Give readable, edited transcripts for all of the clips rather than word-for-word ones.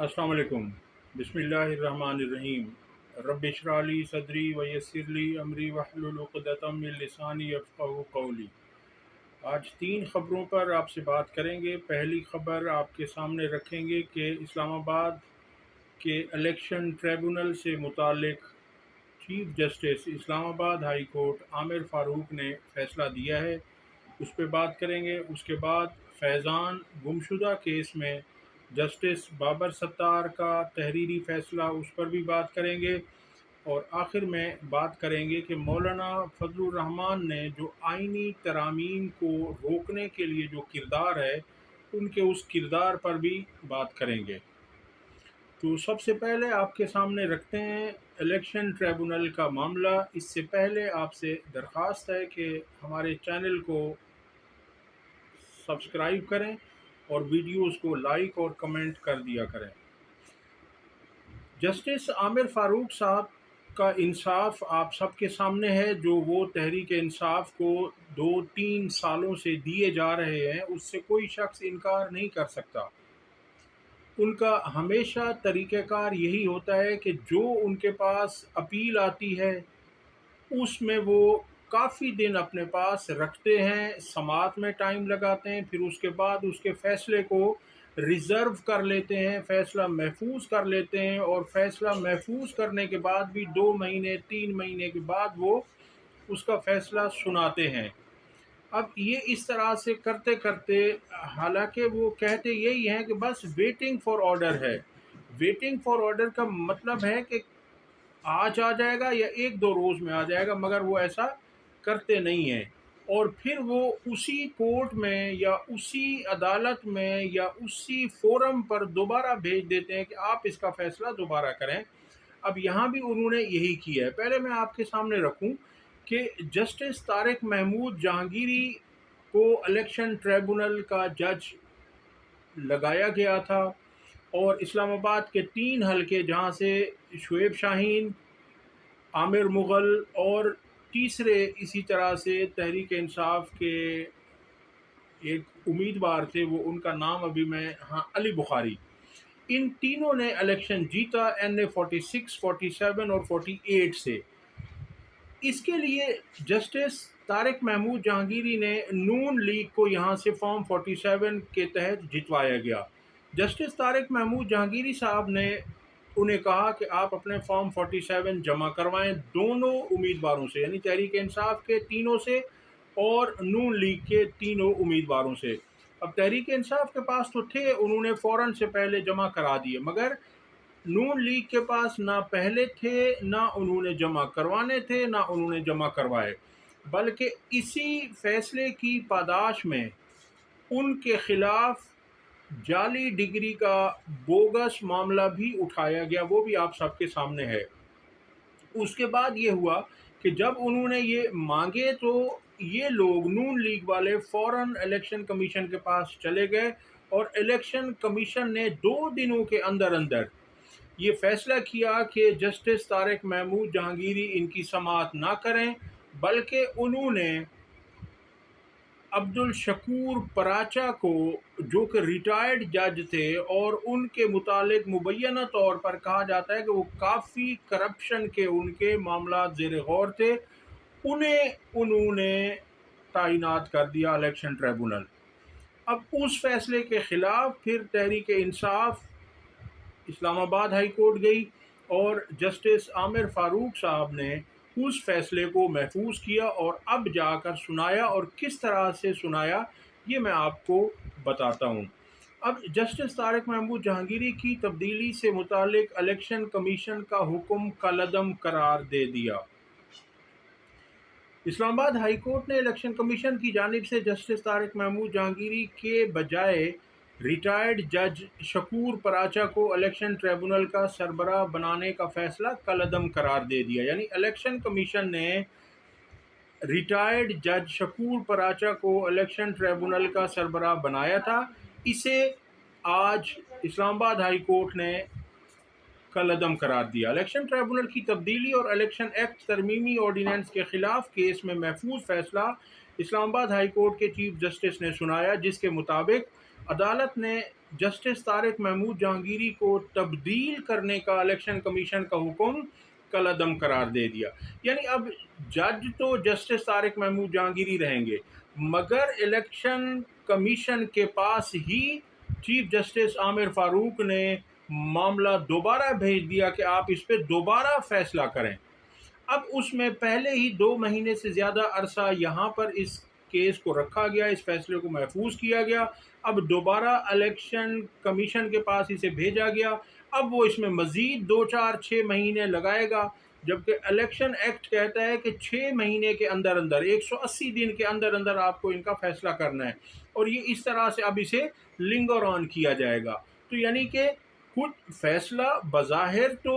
अस्सलाम वालेकुम। बिस्मिल्लाहिर्रहमानिर्रहीम। रब्बि इश्रह ली सदरी व यस्सिर ली अमरी वहलुल उक़दतम मिन लिसानी यफ़क़हू क़ौली। आज 3 ख़बरों पर आपसे बात करेंगे। पहली ख़बर आपके सामने रखेंगे कि इस्लामाबाद के इलेक्शन ट्रिब्यूनल से मुताल्लिक़ chief justice Islamabad high court Amir Farooq ने फ़ैसला दिया है, उस पर बात करेंगे। उसके बाद फैज़ान गुमशुदा केस में जस्टिस बाबर सत्तार का तहरीरी फ़ैसला, उस पर भी बात करेंगे। और आखिर में बात करेंगे कि मौलाना फजलुर रहमान ने जो आइनी तरामीम को रोकने के लिए जो किरदार है, उनके उस किरदार पर भी बात करेंगे। तो सबसे पहले आपके सामने रखते हैं इलेक्शन ट्रिब्यूनल का मामला। इससे पहले आपसे दरख्वास्त है कि हमारे चैनल को सब्सक्राइब करें और वीडियोस को लाइक और कमेंट कर दिया करें। जस्टिस आमिर फ़ारूक साहब का इंसाफ आप सबके सामने है। जो वो तहरीक इंसाफ को 2-3 सालों से दिए जा रहे हैं, उससे कोई शख्स इनकार नहीं कर सकता। उनका हमेशा तरीक़ेकार यही होता है कि जो उनके पास अपील आती है, उसमें वो काफ़ी दिन अपने पास रखते हैं, समाअत में टाइम लगाते हैं, फिर उसके बाद उसके फ़ैसले को रिज़र्व कर लेते हैं, फ़ैसला महफूज कर लेते हैं, और फ़ैसला महफूज करने के बाद भी 2 महीने 3 महीने के बाद वो उसका फ़ैसला सुनाते हैं। अब ये इस तरह से करते करते, हालांकि वो कहते यही हैं कि बस वेटिंग फॉर ऑर्डर है। वेटिंग फॉर ऑर्डर का मतलब है कि आज आ जाएगा या 1-2 रोज़ में आ जाएगा, मगर वो ऐसा करते नहीं हैं। और फिर वो उसी कोर्ट में या उसी अदालत में या उसी फोरम पर दोबारा भेज देते हैं कि आप इसका फ़ैसला दोबारा करें। अब यहाँ भी उन्होंने यही किया है। पहले मैं आपके सामने रखूं कि जस्टिस तारिक महमूद जहांगीरी को इलेक्शन ट्रिब्यूनल का जज लगाया गया था, और इस्लामाबाद के 3 हलके, जहाँ से शुएब शाहीन, आमिर मुग़ल और तीसरे इसी तरह से तहरीक इंसाफ के एक उम्मीदवार थे, वो उनका नाम अभी मैं, हाँ, अली बुखारी, इन तीनों ने इलेक्शन जीता NA 46, 47 और 48 से। इसके लिए जस्टिस तारिक महमूद जहांगीरी ने नून लीग को यहाँ से फॉर्म 47 के तहत जितवाया गया। जस्टिस तारिक महमूद जहांगीरी साहब ने उन्हें कहा कि आप अपने फॉर्म 47 जमा करवाएं दोनों उम्मीदवारों से, यानी तहरीक इंसाफ के तीनों से और नून लीग के तीनों उम्मीदवारों से। अब तहरीक इंसाफ के पास तो थे, उन्होंने फ़ौरन से पहले जमा करा दिए, मगर नून लीग के पास ना पहले थे, ना उन्होंने जमा करवाने थे, ना उन्होंने जमा करवाए। बल्कि इसी फैसले की पादाश में उनके खिलाफ जाली डिग्री का बोगस मामला भी उठाया गया, वो भी आप सबके सामने है। उसके बाद ये हुआ कि जब उन्होंने ये मांगे, तो ये लोग नून लीग वाले फ़ौरन इलेक्शन कमीशन के पास चले गए, और इलेक्शन कमीशन ने 2 दिनों के अंदर अंदर ये फ़ैसला किया कि जस्टिस तारिक महमूद जहांगीरी इनकी समाअत ना करें, बल्कि उन्होंने अब्दुल शकूर पराचा को, जो कि रिटायर्ड जज थे और उनके मुतालिक मुबैना तौर पर कहा जाता है कि वो काफ़ी करप्शन के उनके मामला ज़ेर गौर थे, उन्हें उन्होंने तैनात कर दिया इलेक्शन ट्रिब्यूनल। अब उस फैसले के ख़िलाफ़ फिर तहरीक इंसाफ इस्लामाबाद हाई कोर्ट गई, और जस्टिस आमिर फ़ारूक साहब ने उस फैसले को महफूज किया और अब जाकर सुनाया, और किस तरह से सुनाया ये मैं आपको बताता हूँ। अब जस्टिस तारिक महमूद जहांगीरी की तब्दीली से मुतालिक इलेक्शन कमीशन का हुक्म कलअदम करार दे दिया। इस्लामाबाद हाई कोर्ट ने इलेक्शन कमीशन की जानिब से जस्टिस तारिक महमूद जहांगीरी के बजाय रिटायर्ड जज शकूर पराचा को इलेक्शन ट्रिब्यूनल का सरबराह बनाने का फैसला कलअदम करार दे दिया। यानी इलेक्शन कमीशन ने रिटायर्ड जज शकूर पराचा को इलेक्शन ट्रिब्यूनल का सरबराह बनाया था, इसे आज इस्लामाबाद हाई कोर्ट ने कलअदम करार दिया। इलेक्शन ट्रिब्यूनल की तब्दीली और इलेक्शन एक्ट तरमीमी ऑर्डिनेंस के खिलाफ केस में महफूज फैसला اسلام آباد ہائی کورٹ کے چیف جسٹس نے سنایا، جس کے مطابق عدالت نے جسٹس طارق محمود جہانگیری کو تبدیل کرنے کا الیکشن کمیشن کا حکم کالعدم قرار دے دیا۔ یعنی اب جج تو جسٹس طارق محمود جہانگیری رہیں گے، مگر الیکشن کمیشن کے پاس ہی چیف جسٹس عامر فاروق نے معاملہ دوبارہ بھیج دیا کہ آپ اس پہ دوبارہ فیصلہ کریں۔ اب اس میں پہلے ہی 2 مہینے سے زیادہ عرصہ یہاں پر اس کیس کو رکھا گیا، اس فیصلے کو محفوظ کیا گیا، اب دوبارہ الیکشن کمیشن کے پاس اسے بھیجا گیا، اب وہ اس میں مزید 2 4 6 مہینے لگائے گا، جبکہ الیکشن ایکٹ کہتا ہے کہ 6 مہینے کے اندر اندر 180 دن کے اندر اندر آپ کو ان کا فیصلہ کرنا ہے، اور یہ اس طرح سے اب اسے لنگر آن کیا جائے گا۔ تو یعنی کہ خود فیصلہ بظاہر تو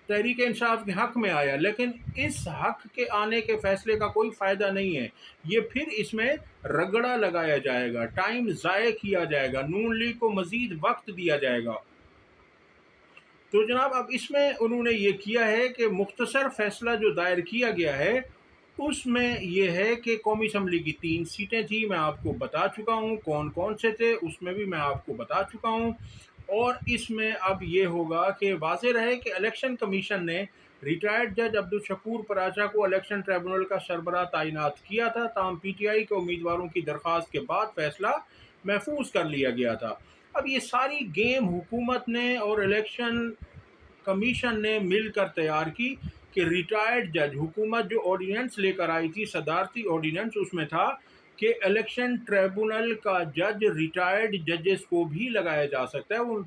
تحریک انصاف کے حق میں آیا، لیکن اس حق کے آنے کے فیصلے کا کوئی فائدہ نہیں ہے، یہ پھر اس میں رگڑا لگایا جائے گا، ٹائم ضائع کیا جائے گا، نون لیگ کو مزید وقت دیا جائے گا۔ تو جناب اب اس میں انہوں نے یہ کیا ہے کہ مختصر فیصلہ جو دائر کیا گیا ہے اس میں یہ ہے کہ قومی اسمبلی کی 3 سیٹیں تھیں، میں آپ کو بتا چکا ہوں کون کون سے تھے، اس میں بھی میں آپ کو بتا چکا ہوں، اور اس میں اب یہ ہوگا کہ واضح رہے کہ الیکشن کمیشن نے ریٹائرڈ جج عبدالشکور پراچا کو الیکشن ٹریبونل کا سربراہ تعینات کیا تھا، تاہم پی ٹی آئی کے امیدواروں کی درخواست کے بعد فیصلہ محفوظ کر لیا گیا تھا۔ اب یہ ساری گیم حکومت نے اور الیکشن کمیشن نے مل کر تیار کی کہ ریٹائرڈ جج، حکومت جو آرڈیننس لے کر آئی تھی صدارتی آرڈیننس، اس میں تھا کہ الیکشن ٹریبونل کا جج ریٹائرڈ ججز کو بھی لگایا جا سکتا ہے۔ وہ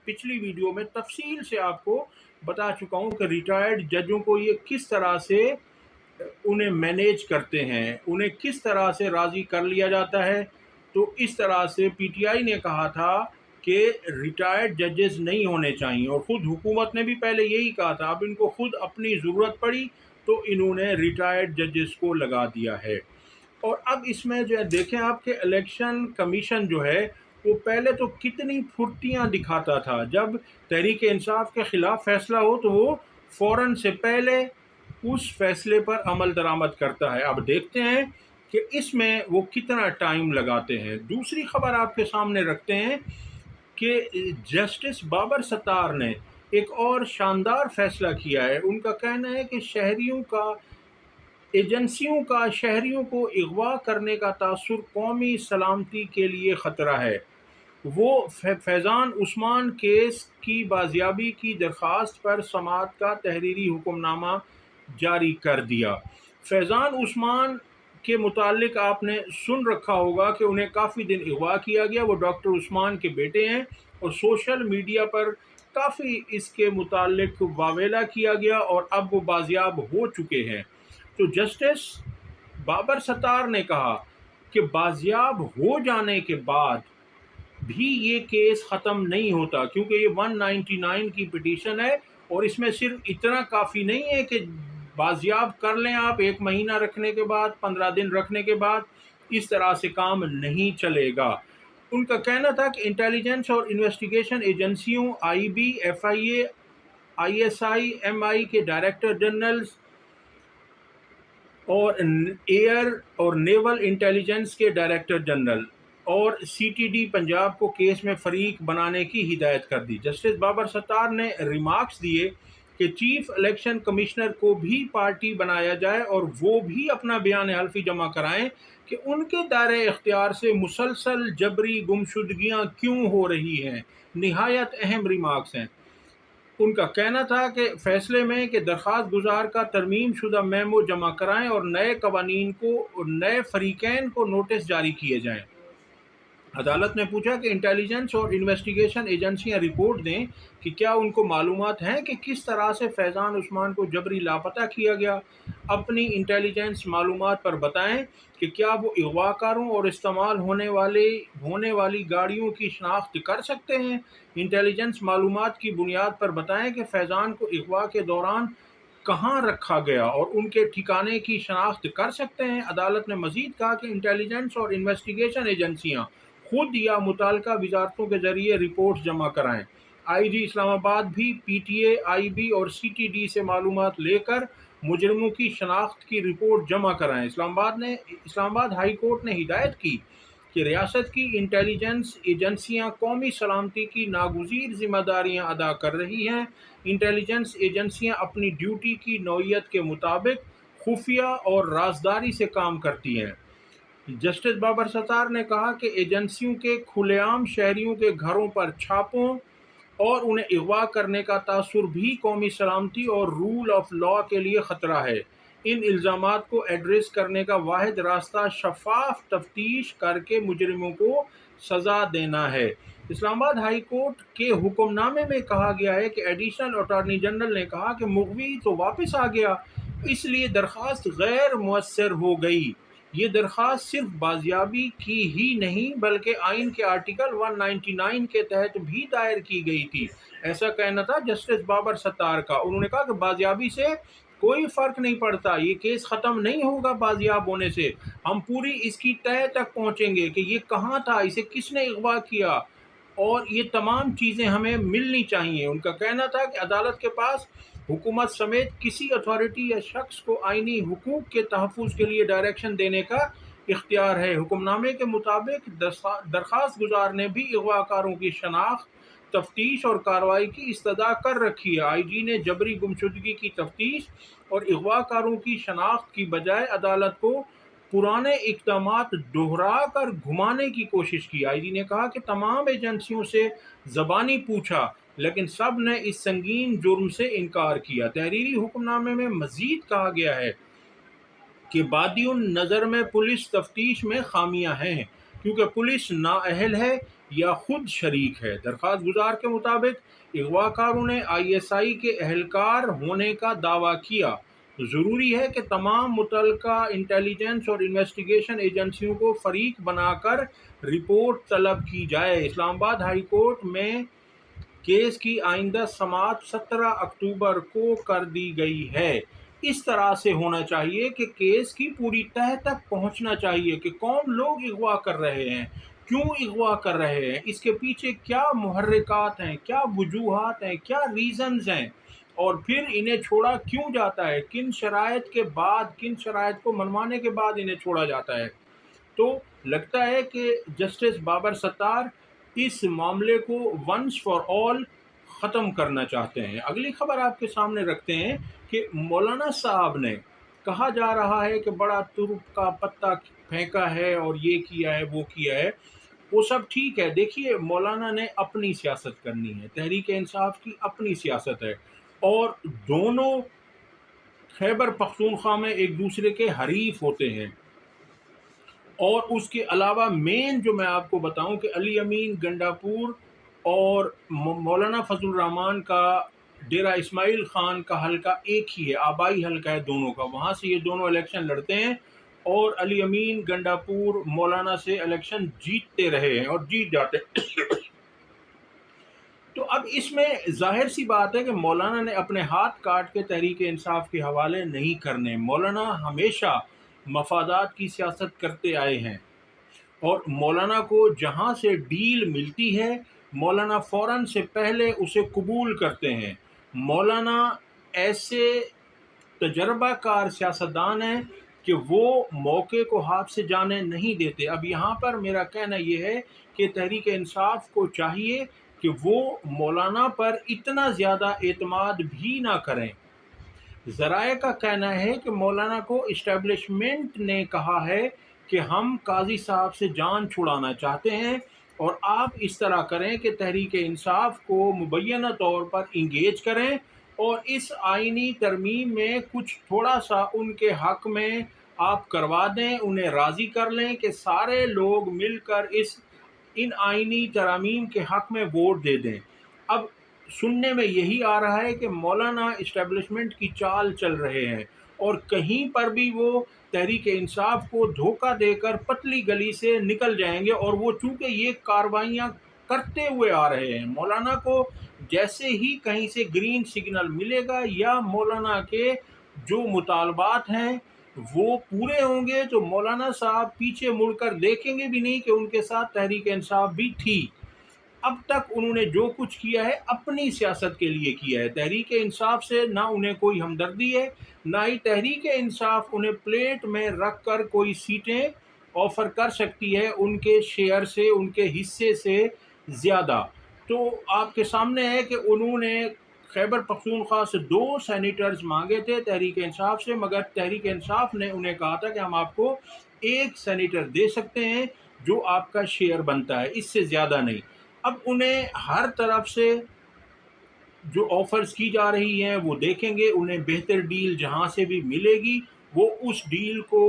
پچھلی ویڈیو میں تفصیل سے آپ کو بتا چکا ہوں کہ ریٹائرڈ ججوں کو یہ کس طرح سے انہیں مینیج کرتے ہیں، انہیں کس طرح سے راضی کر لیا جاتا ہے۔ تو اس طرح سے پی ٹی آئی نے کہا تھا کہ ریٹائرڈ ججز نہیں ہونے چاہیے، اور خود حکومت نے بھی پہلے یہی کہا تھا، اب ان کو خود اپنی ضرورت پڑی تو انہوں نے ریٹائرڈ ججز کو لگا دیا ہے۔ اور اب اس میں جو ہے دیکھیں آپ کہ الیکشن کمیشن جو ہے وہ پہلے تو کتنی پھرتیاں دکھاتا تھا، جب تحریک انصاف کے خلاف فیصلہ ہو تو وہ فوراً سے پہلے اس فیصلے پر عمل درآمد کرتا ہے۔ اب دیکھتے ہیں کہ اس میں وہ کتنا ٹائم لگاتے ہیں۔ دوسری خبر آپ کے سامنے رکھتے ہیں کہ جسٹس بابر ستار نے ایک اور شاندار فیصلہ کیا ہے۔ ان کا کہنا ہے کہ ایجنسیوں کا شہریوں کو اغوا کرنے کا تاثر قومی سلامتی کے لیے خطرہ ہے۔ وہ فیضان عثمان کیس کی بازیابی کی درخواست پر سماعت کا تحریری حکم نامہ جاری کر دیا۔ فیضان عثمان کے متعلق آپ نے سن رکھا ہوگا کہ انہیں کافی دن اغوا کیا گیا، وہ ڈاکٹر عثمان کے بیٹے ہیں، اور سوشل میڈیا پر کافی اس کے متعلق واویلا کیا گیا، اور اب وہ بازیاب ہو چکے ہیں۔ تو جسٹس بابر ستار نے کہا کہ بازیاب ہو جانے کے بعد بھی یہ کیس ختم نہیں ہوتا، کیونکہ یہ 199 کی پٹیشن ہے، اور اس میں صرف اتنا کافی نہیں ہے کہ بازیاب کر لیں آپ 1 مہینہ رکھنے کے بعد، 15 دن رکھنے کے بعد، اس طرح سے کام نہیں چلے گا۔ ان کا کہنا تھا کہ انٹیلیجنس اور انویسٹیگیشن ایجنسیوں I B, F I A, I S I, M I کے ڈائریکٹر جنرلز اور ایئر اور نیول انٹیلیجنس کے ڈائریکٹر جنرل اور سی ٹی ڈی پنجاب کو کیس میں فریق بنانے کی ہدایت کر دی۔ جسٹس بابر ستار نے ریمارکس دیے کہ چیف الیکشن کمشنر کو بھی پارٹی بنایا جائے اور وہ بھی اپنا بیان حلفی جمع کرائیں کہ ان کے دائرۂ اختیار سے مسلسل جبری گمشدگیاں کیوں ہو رہی ہیں۔ نہایت اہم ریمارکس ہیں۔ ان کا کہنا تھا کہ فیصلے میں کہ درخواست گزار کا ترمیم شدہ میمو جمع کرائیں اور نئے قوانین کو اور نئے فریقین کو نوٹس جاری کیے جائیں۔ عدالت نے پوچھا کہ انٹیلیجنس اور انویسٹیگیشن ایجنسیاں رپورٹ دیں کہ کیا ان کو معلومات ہیں کہ کس طرح سے فیضان عثمان کو جبری لاپتہ کیا گیا۔ اپنی انٹیلیجنس معلومات پر بتائیں کہ کیا وہ اغوا کاروں اور استعمال ہونے والی گاڑیوں کی شناخت کر سکتے ہیں۔ انٹیلیجنس معلومات کی بنیاد پر بتائیں کہ فیضان کو اغوا کے دوران کہاں رکھا گیا اور ان کے ٹھکانے کی شناخت کر سکتے ہیں۔ عدالت نے مزید کہا کہ انٹیلیجنس اور انویسٹیگیشن ایجنسیاں خود یا متعلقہ وزارتوں کے ذریعے رپورٹ جمع کرائیں۔ آئی جی اسلام آباد بھی P T A, I be اور سی ٹی ڈی سے معلومات لے کر मुजरिमों की शनाख्त की रिपोर्ट जमा कराएं। इस्लामाबाद हाई कोर्ट ने हिदायत की कि रियासत की इंटेलिजेंस एजेंसियां कौमी सलामती की नागुज़ीर जिम्मेदारियां अदा कर रही हैं। इंटेलिजेंस एजेंसियां अपनी ड्यूटी की नौइयत के मुताबिक खुफिया और राजदारी से काम करती हैं। जस्टिस बाबर सत्तार ने कहा कि एजेंसियों के खुलेआम शहरियों के घरों पर छापों और उन्हें अगवा करने का तासुर भी कौमी सलामती और रूल ऑफ लॉ के लिए ख़तरा है। इन इल्ज़ामात को एड्रेस करने का वाहिद रास्ता शफाफ तफ्तीश करके मुजरिमों को सज़ा देना है। इस्लामाबाद हाई कोर्ट के हुक्मनामे में कहा गया है कि एडिशनल अटॉर्नी जनरल ने कहा कि मुग़वी तो वापस आ गया, इसलिए दरख्वास्त गैर मुअस्सर हो गई। ये दरख्वास्त सिर्फ बाजियाबी की ही नहीं बल्कि आइन के आर्टिकल 199 के तहत भी दायर की गई थी। ऐसा कहना था जस्टिस बाबर सत्तार का। उन्होंने कहा कि बाजियाबी से कोई फ़र्क नहीं पड़ता, ये केस ख़त्म नहीं होगा बाजियाब होने से। हम पूरी इसकी तह तक पहुँचेंगे कि ये कहाँ था, इसे किसने अगवा किया, और ये तमाम चीज़ें हमें मिलनी चाहिए। उनका कहना था कि अदालत के पास हुकूमत समेत किसी अथॉरिटी या शख्स को आइनी हुकूक के तहफ़्फ़ुज़ के लिए डायरेक्शन देने का इख्तियार है। हुक्मनामे के मुताबिक दरख्वास्त गुजार ने भी अगवाकारों की शनाख्त, तफ्तीश और कार्रवाई की इस्तदा कर रखी है। IG ने जबरी गुमशुदगी की तफ्तीश और अगवाकारों की शनाख्त की बजाय अदालत को पुराने इक़दामात दोहरा कर घुमाने की कोशिश की। IG ने कहा कि तमाम एजेंसियों से ज़बानी पूछा, लेकिन सब ने इस संगीन जुर्म से इनकार किया। तहरीरी हुक्मनामे में मज़ीद कहा गया है कि बादियुन नज़र में पुलिस तफ्तीश में खामियां हैं, क्योंकि पुलिस नाअहल है या खुद शरीक है। दरख्वास्त गुजार के मुताबिक अगवाकारों ने ISI के अहलकार होने का दावा किया। ज़रूरी है कि तमाम मुतल्लिका इंटेलिजेंस और इन्वेस्टिगेशन एजेंसियों को फरीक बनाकर रिपोर्ट तलब की जाए। इस्लामाबाद हाई कोर्ट में केस की आइंदा समाअत 17 अक्टूबर को कर दी गई है। इस तरह से होना चाहिए कि केस की पूरी तह तक पहुंचना चाहिए कि कौन लोग अगवा कर रहे हैं, क्यों अगवा कर रहे हैं, इसके पीछे क्या मुहर्रिकात हैं, क्या वजूहात हैं, क्या रीज़न्स हैं, और फिर इन्हें छोड़ा क्यों जाता है, किन शराइत के बाद, किन शराइत को मनवाने के बाद इन्हें छोड़ा जाता है। तो लगता है कि जस्टिस बाबर सत्तार इस मामले को वंस फॉर ऑल ख़त्म करना चाहते हैं। अगली खबर आपके सामने रखते हैं कि मौलाना साहब ने कहा जा रहा है कि बड़ा तुर्क का पत्ता फेंका है और ये किया है, वो किया है। वो सब ठीक है। देखिए, मौलाना ने अपनी सियासत करनी है, तहरीक इंसाफ की अपनी सियासत है, और दोनों खैबर पख्तूनख्वा में एक दूसरे के हरीफ होते हैं। और उसके अलावा मेन जो मैं आपको बताऊं कि अली अमीन गंडापुर और मौलाना फजल रहमान का डेरा इस्माइल खान का हलका एक ही है, आबाई हलका है दोनों का। वहाँ से ये दोनों इलेक्शन लड़ते हैं और अली अमीन गंडापुर मौलाना से इलेक्शन जीतते रहे हैं और जीत जाते हैं। तो अब इसमें जाहिर सी बात है कि मौलाना ने अपने हाथ काट के तहरीक इंसाफ के हवाले नहीं करने। मौलाना हमेशा मफादात की सियासत करते आए हैं, और मौलाना को जहाँ से डील मिलती है मौलाना फ़ौरन से पहले उसे कबूल करते हैं। मौलाना ऐसे तजर्बाकार सियासतदान हैं कि वो मौके को हाथ से जाने नहीं देते। अब यहाँ पर मेरा कहना ये है कि तहरीक इंसाफ को चाहिए कि वो मौलाना पर इतना ज़्यादा एतमाद भी ना करें। ज़राए का कहना है कि मौलाना को इस्टेब्लिशमेंट ने कहा है कि हम काजी साहब से जान छुड़ाना चाहते हैं, और आप इस तरह करें कि तहरीक इंसाफ को मुबैना तौर पर इंगेज करें और इस आइनी तरमीम में कुछ थोड़ा सा उनके हक़ में आप करवा दें, उन्हें राज़ी कर लें कि सारे लोग मिलकर इन आइनी तरामीम के हक़ में वोट दे दें। अब सुनने में यही आ रहा है कि मौलाना इस्टेब्लिशमेंट की चाल चल रहे हैं, और कहीं पर भी वो तहरीक इंसाफ को धोखा देकर पतली गली से निकल जाएंगे, और वो चूँकि ये कार्रवाइयाँ करते हुए आ रहे हैं, मौलाना को जैसे ही कहीं से ग्रीन सिग्नल मिलेगा या मौलाना के जो मुतालबात हैं वो पूरे होंगे, तो मौलाना साहब पीछे मुड़कर देखेंगे भी नहीं कि उनके साथ तहरीक इंसाफ भी थी। اب تک انہوں نے جو کچھ کیا ہے اپنی سیاست کے لیے کیا ہے۔ تحریک انصاف سے نہ انہیں کوئی ہمدردی ہے، نہ ہی تحریک انصاف انہیں پلیٹ میں رکھ کر کوئی سیٹیں آفر کر سکتی ہے ان کے شیئر سے، ان کے حصے سے زیادہ۔ تو آپ کے سامنے ہے کہ انہوں نے خیبر پختونخوا سے 2 سینیٹرز مانگے تھے تحریک انصاف سے، مگر تحریک انصاف نے انہیں کہا تھا کہ ہم آپ کو 1 سینیٹر دے سکتے ہیں جو آپ کا شیئر بنتا ہے، اس سے زیادہ نہیں۔ اب انہیں ہر طرف سے جو آفرز کی جا رہی ہیں وہ دیکھیں گے، انہیں بہتر ڈیل جہاں سے بھی ملے گی وہ اس ڈیل کو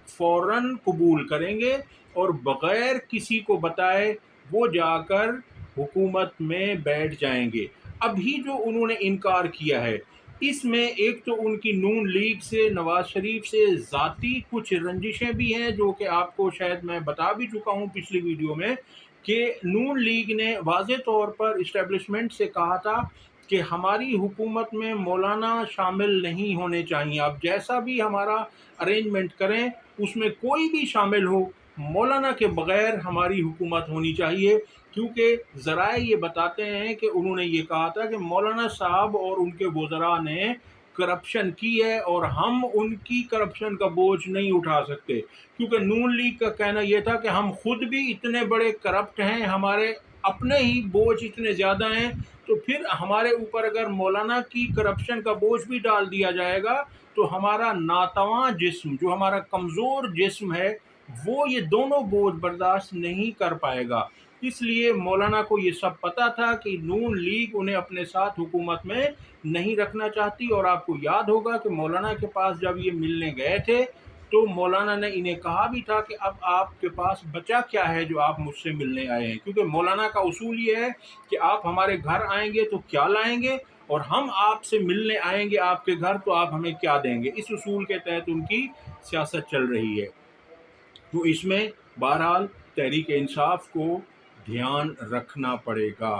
فوراً قبول کریں گے اور بغیر کسی کو بتائے وہ جا کر حکومت میں بیٹھ جائیں گے۔ ابھی جو انہوں نے انکار کیا ہے اس میں ایک تو ان کی نون لیگ سے، نواز شریف سے ذاتی کچھ رنجشیں بھی ہیں، جو کہ آپ کو شاید میں بتا بھی چکا ہوں پچھلی ویڈیو میں، کہ نون لیگ نے واضح طور پر اسٹیبلشمنٹ سے کہا تھا کہ ہماری حکومت میں مولانا شامل نہیں ہونے چاہیے، اب جیسا بھی ہمارا ارینجمنٹ کریں اس میں کوئی بھی شامل ہو، مولانا کے بغیر ہماری حکومت ہونی چاہیے، کیونکہ ذرائع یہ بتاتے ہیں کہ انہوں نے یہ کہا تھا کہ مولانا صاحب اور ان کے وزراء نے کرپشن کی ہے اور ہم ان کی کرپشن کا بوجھ نہیں اٹھا سکتے، کیونکہ نون لیگ کا کہنا یہ تھا کہ ہم خود بھی اتنے بڑے کرپٹ ہیں، ہمارے اپنے ہی بوجھ اتنے زیادہ ہیں، تو پھر ہمارے اوپر اگر مولانا کی کرپشن کا بوجھ بھی ڈال دیا جائے گا تو ہمارا ناتواں جسم، جو ہمارا کمزور جسم ہے، وہ یہ دونوں بوجھ برداشت نہیں کر پائے گا۔ اس لیے مولانا کو یہ سب پتا تھا کہ نون لیگ انہیں اپنے ساتھ حکومت میں نہیں رکھنا چاہتی، اور آپ کو یاد ہوگا کہ مولانا کے پاس جب یہ ملنے گئے تھے تو مولانا نے انہیں کہا بھی تھا کہ اب آپ کے پاس بچا کیا ہے جو آپ مجھ سے ملنے آئے ہیں، کیونکہ مولانا کا اصول یہ ہے کہ آپ ہمارے گھر آئیں گے تو کیا لائیں گے، اور ہم آپ سے ملنے آئیں گے آپ کے گھر تو آپ ہمیں کیا دیں گے۔ اس اصول کے تحت ان کی سیاست چل رہی ہے۔ تو اس میں بہرحال تحریک انصاف کو دھیان رکھنا پڑے گا۔